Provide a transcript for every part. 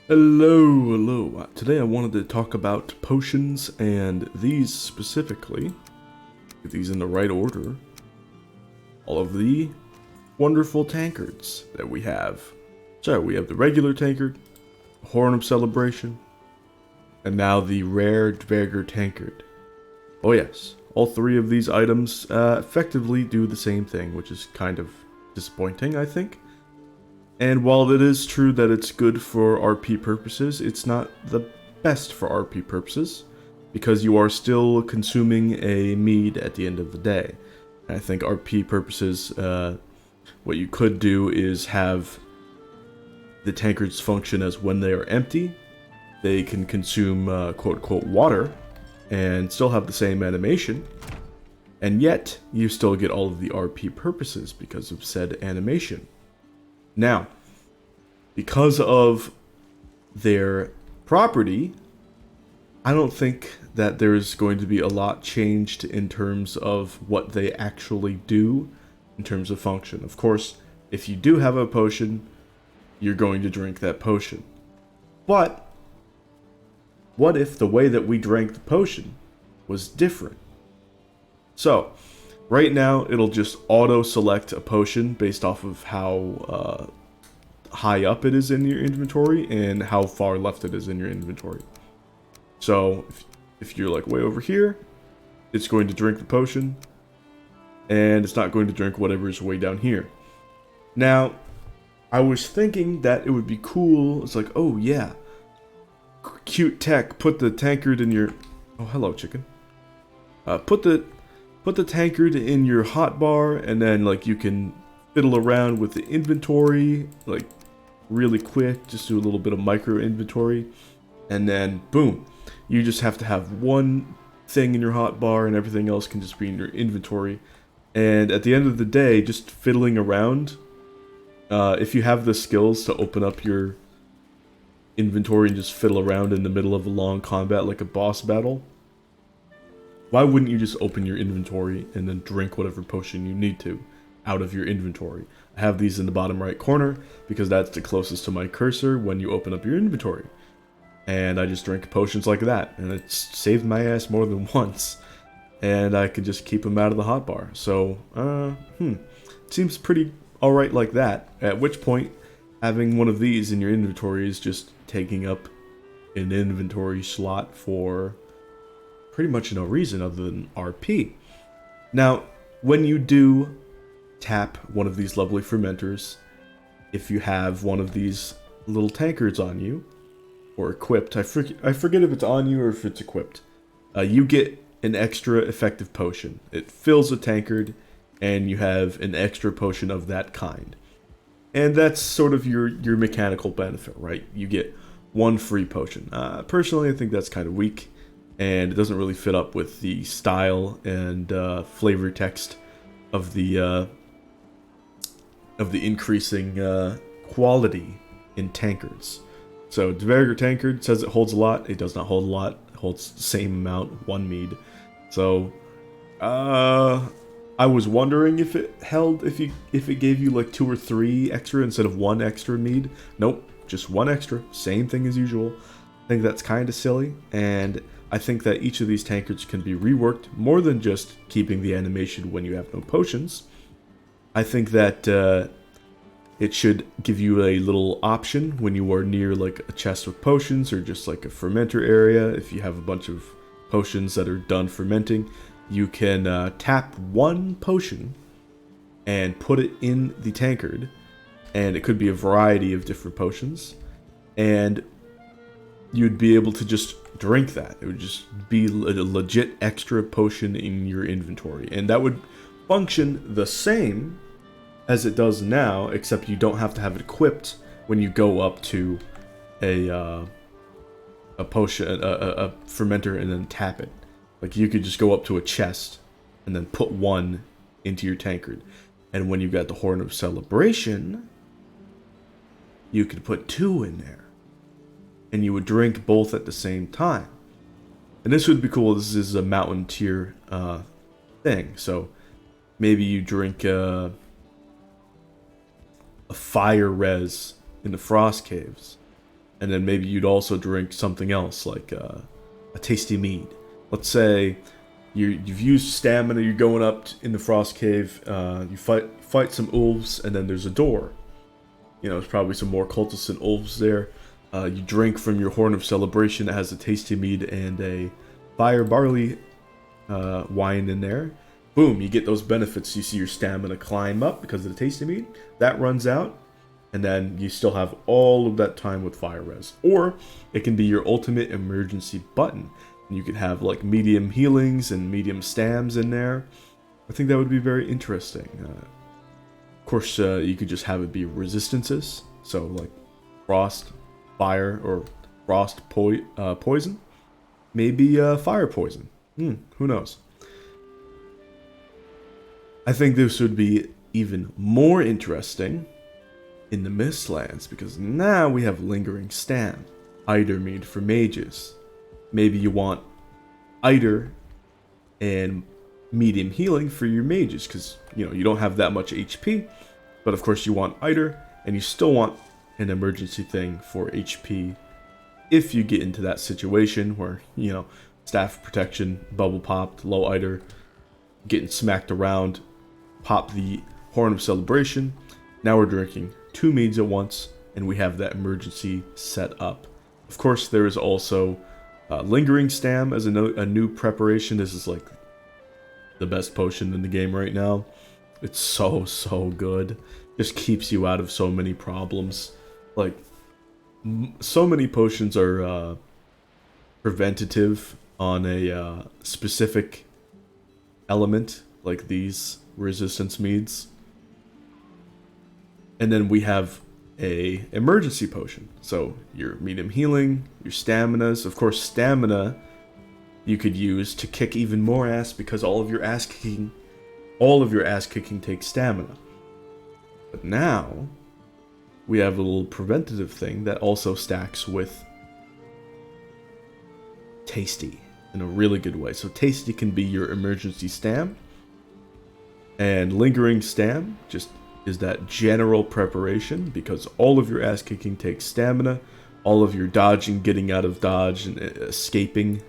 Hello. Today I wanted to talk about potions, and these specifically, get these in the right order, all of the wonderful tankards that we have. So we have the regular tankard, Horn of Celebration, and now the rare Dverger tankard. Oh yes, all three of these items effectively do the same thing, which is kind of disappointing, I think. And while it is true that it's good for RP purposes, it's not the best for RP purposes, because you are still consuming a mead at the end of the day. And I think RP purposes, what you could do is have the tankards function as when they are empty, they can consume quote-unquote water, and still have the same animation, and yet you still get all of the RP purposes because of said animation. Now, because of their property, I don't think that there's going to be a lot changed in terms of what they actually do in terms of function. Of course, if you do have a potion, you're going to drink that potion. But what if the way that we drank the potion was different? So, right now, it'll just auto-select a potion based off of how high up it is in your inventory and how far left it is in your inventory. So, if you're like way over here, it's going to drink the potion, and it's not going to drink whatever is way down here. Now, I was thinking that it would be cool. It's like, oh yeah, cute tech, put the tankard in your... Oh, hello, chicken. Put the tankard in your hotbar, and then like you can fiddle around with the inventory like really quick, just do a little bit of micro inventory, and then boom, you just have to have one thing in your hotbar and everything else can just be in your inventory. And at the end of the day, just fiddling around, if you have the skills to open up your inventory and just fiddle around in the middle of a long combat like a boss battle, why wouldn't you just open your inventory and then drink whatever potion you need to out of your inventory? I have these in the bottom right corner because that's the closest to my cursor when you open up your inventory. And I just drink potions like that, and it's saved my ass more than once. And I could just keep them out of the hotbar. So, seems pretty alright like that. At which point, having one of these in your inventory is just taking up an inventory slot for pretty much no reason other than RP. Now, when you do tap one of these lovely fermenters, if you have one of these little tankards on you, or equipped, I forget if it's on you or if it's equipped, you get an extra effective potion. It fills a tankard, and you have an extra potion of that kind. And that's sort of your mechanical benefit, right? You get one free potion. Personally, I think that's kind of weak, and it doesn't really fit up with the style and flavor text of the increasing quality in tankards. So Dverger tankard says it holds a lot. It does not hold a lot. It holds the same amount, one mead. So I was wondering if it held, if it gave you like 2 or 3 extra instead of 1 extra mead. Nope, just 1 extra, same thing as usual. I think that's kind of silly, and I think that each of these tankards can be reworked more than just keeping the animation when you have no potions. I think that it should give you a little option when you are near like a chest with potions or just like a fermenter area. If you have a bunch of potions that are done fermenting, you can tap one potion and put it in the tankard, and it could be a variety of different potions, and you'd be able to just drink that. It would just be a legit extra potion in your inventory, and that would function the same as it does now, except you don't have to have it equipped when you go up to a potion, a fermenter, and then tap it. Like, you could just go up to a chest and then put one into your tankard, and when you got the Horn of Celebration, you could put 2 in there, and you would drink both at the same time. And this would be cool. This is a mountain tier thing, so maybe you drink a fire res in the frost caves, and then maybe you'd also drink something else like a tasty mead. Let's say you've used stamina, you're going up in the frost cave, you fight some wolves, and then there's a door. You know, there's probably some more cultists and wolves there. You drink from your horn of celebration that has a tasty mead and a fire barley wine in there. Boom, you get those benefits. You see your stamina climb up because of the tasty mead. That runs out, and then you still have all of that time with fire res. Or it can be your ultimate emergency button. You could have like medium healings and medium stams in there. I think that would be very interesting. Of course, you could just have it be resistances. So like frost, fire, or frost poison. Maybe fire poison. Who knows? I think this would be even more interesting in the Mistlands, because now we have Lingering Stam, Eider Mead for mages. Maybe you want Eider and medium healing for your mages, because you don't have that much HP, but of course you want Eider, and you still want an emergency thing for HP if you get into that situation where staff protection, bubble popped, low Eider, getting smacked around, pop the Horn of Celebration. Now we're drinking 2 meads at once, and we have that emergency set up. Of course, there is also Lingering Stam as a new preparation. This is like the best potion in the game right now. It's so good. Just keeps you out of so many problems. Like, so many potions are preventative on a specific element, like these resistance meads. And then we have a emergency potion. So your medium healing, your staminas. Of course, stamina you could use to kick even more ass, because all of your ass kicking takes stamina. But now we have a little preventative thing that also stacks with Tasty in a really good way. So Tasty can be your emergency stam, and Lingering Stam just is that general preparation, because all of your ass kicking takes stamina, all of your dodging, getting out of dodge, and escaping,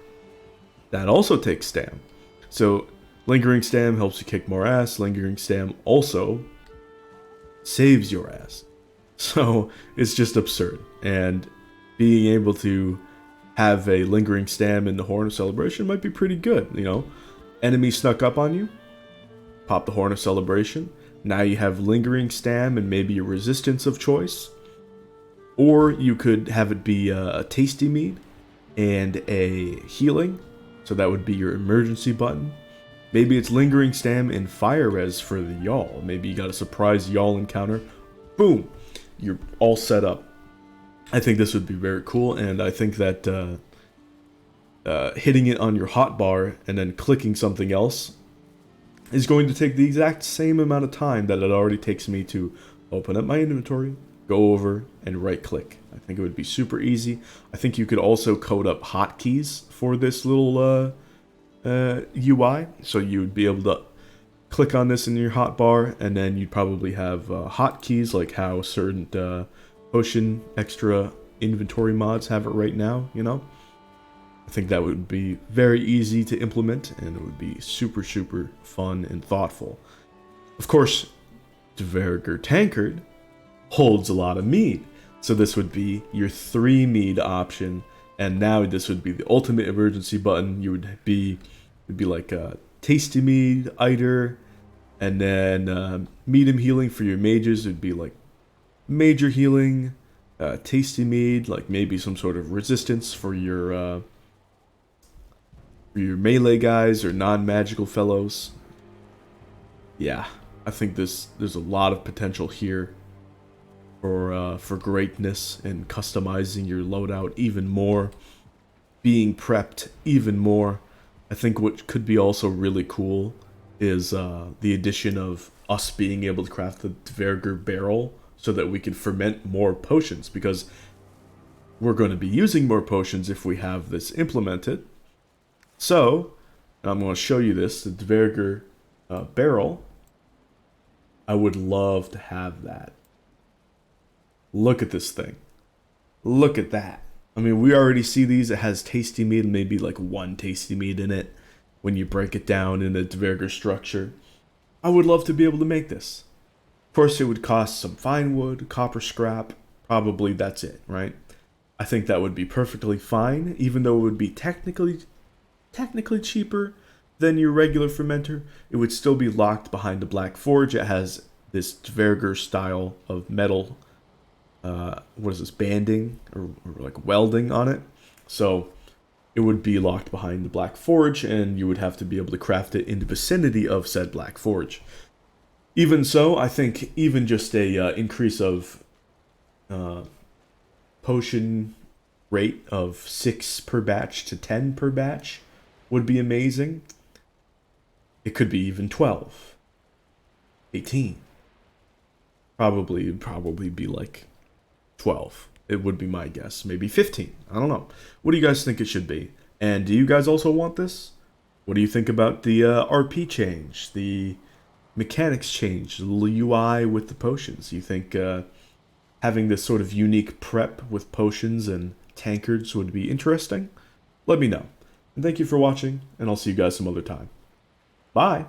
that also takes stam. So Lingering Stam helps you kick more ass. Lingering Stam also saves your ass. So it's just absurd. And being able to have a Lingering Stam in the Horn of Celebration might be pretty good. Enemy snuck up on you, pop the Horn of Celebration. Now you have Lingering Stam and maybe a resistance of choice. Or you could have it be a Tasty Mead and a healing. So that would be your emergency button. Maybe it's Lingering Stam and Fire Res for the Y'all. Maybe you got a surprise Y'all encounter. Boom! You're all set up. I think this would be very cool, and I think that hitting it on your hotbar and then clicking something else is going to take the exact same amount of time that it already takes me to open up my inventory, go over, and right-click. I think it would be super easy. I think you could also code up hotkeys for this little UI, so you would be able to click on this in your hotbar, and then you'd probably have hotkeys like how certain potion extra inventory mods have it right now, I think that would be very easy to implement, and it would be super fun and thoughtful. Of course, Dvergr Tankard holds a lot of mead, so this would be your 3 mead option, and now this would be the ultimate emergency button. It'd be like a Tasty Mead, Eider, and then medium healing for your mages. It'd be like major healing, Tasty Mead, like maybe some sort of resistance for your melee guys or non-magical fellows. Yeah, I think there's a lot of potential here for greatness and customizing your loadout even more, being prepped even more. I think what could be also really cool is the addition of us being able to craft the Dvergr barrel so that we can ferment more potions, because we're going to be using more potions if we have this implemented. So, I'm going to show you this, the Dvergr barrel. I would love to have that. Look at this thing. Look at that. I mean, we already see these. It has tasty meat, maybe like one tasty meat in it when you break it down in a Dverger structure. I would love to be able to make this. Of course, it would cost some fine wood, copper scrap. Probably that's it, right? I think that would be perfectly fine, even though it would be technically cheaper than your regular fermenter. It would still be locked behind the Black Forge. It has this Dverger style of metal, what is this, banding or like welding on it. So it would be locked behind the Black Forge, and you would have to be able to craft it in the vicinity of said Black Forge. Even so, I think even just a increase of potion rate of 6 per batch to 10 per batch would be amazing. It could be even 12, 18. Probably be like 12. It would be my guess. Maybe 15. I don't know. What do you guys think it should be? And do you guys also want this? What do you think about the RP change? The mechanics change? The UI with the potions? You think having this sort of unique prep with potions and tankards would be interesting? Let me know. And thank you for watching, and I'll see you guys some other time. Bye!